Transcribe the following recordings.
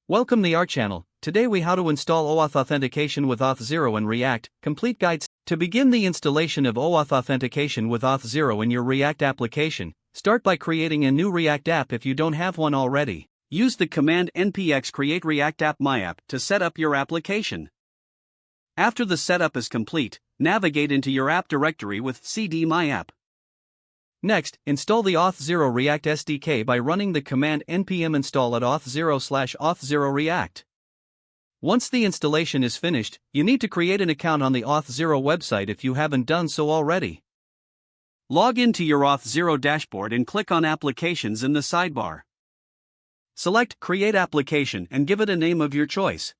Welcome to our channel. Today we how to install OAuth authentication with Auth0 and React, complete guides. To begin the installation of OAuth authentication with Auth0 in your React application, start by creating a new React app if you don't have one already. Use the command npx create react app myapp to set up your application. After the setup is complete, navigate into your app directory with cd myapp. Next, install the Auth0 React SDK by running the command npm install at auth0/auth0 react. Once the installation is finished, you need to create an account on the Auth0 website if you haven't done so already. Log into your Auth0 dashboard and click on Applications in the sidebar. Select Create Application and give it a name of your choice.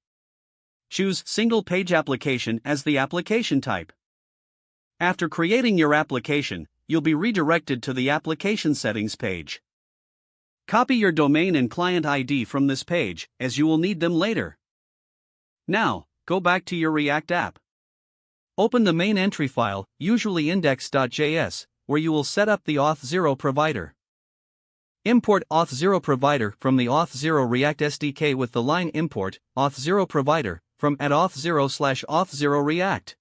Choose Single Page Application as the application type. After creating your application, you'll be redirected to the Application Settings page. Copy your domain and client ID from this page, as you will need them later. Now, go back to your React app. Open the main entry file, usually index.js, where you will set up the Auth0 provider. Import Auth0 provider from the Auth0 React SDK with the line import Auth0 provider from at auth0/auth0 react.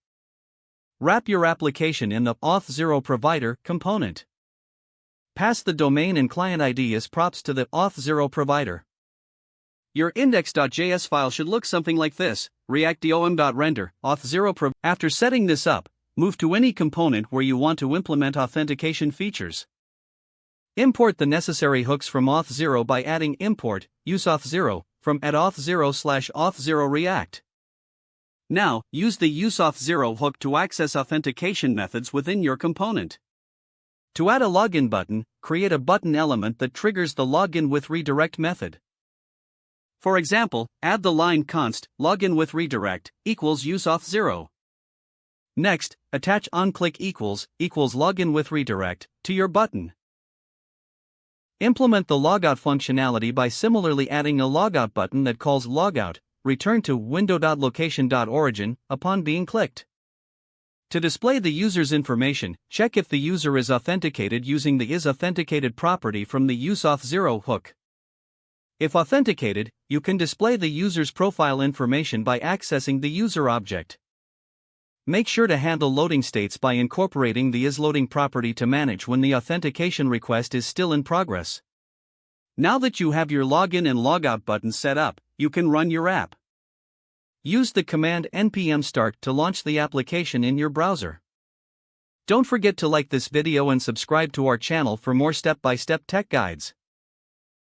Wrap your application in the Auth0 provider component. Pass the domain and client ID as props to the Auth0 provider. Your index.js file should look something like this: react.dom.render auth0 After setting this up, move to any component where you want to implement authentication features. Import the necessary hooks from Auth0 by adding import useauth0 from at auth0/auth0 react. Now, use the useauth0 hook to access authentication methods within your component. To add a login button, create a button element that triggers the login with redirect method. For example, add the line const login with redirect equals useauth0. Next, attach onClick equals login with redirect to your button. Implement the logout functionality by similarly adding a logout button that calls logout, return to window.location.origin upon being clicked. To display the user's information, check if the user is authenticated using the isAuthenticated property from the useauth0 hook. If authenticated, you can display the user's profile information by accessing the user object. Make sure to handle loading states by incorporating the isLoading property to manage when the authentication request is still in progress. Now that you have your login and logout buttons set up, you can run your app. Use the command npm start to launch the application in your browser. Don't forget to like this video and subscribe to our channel for more step-by-step tech guides.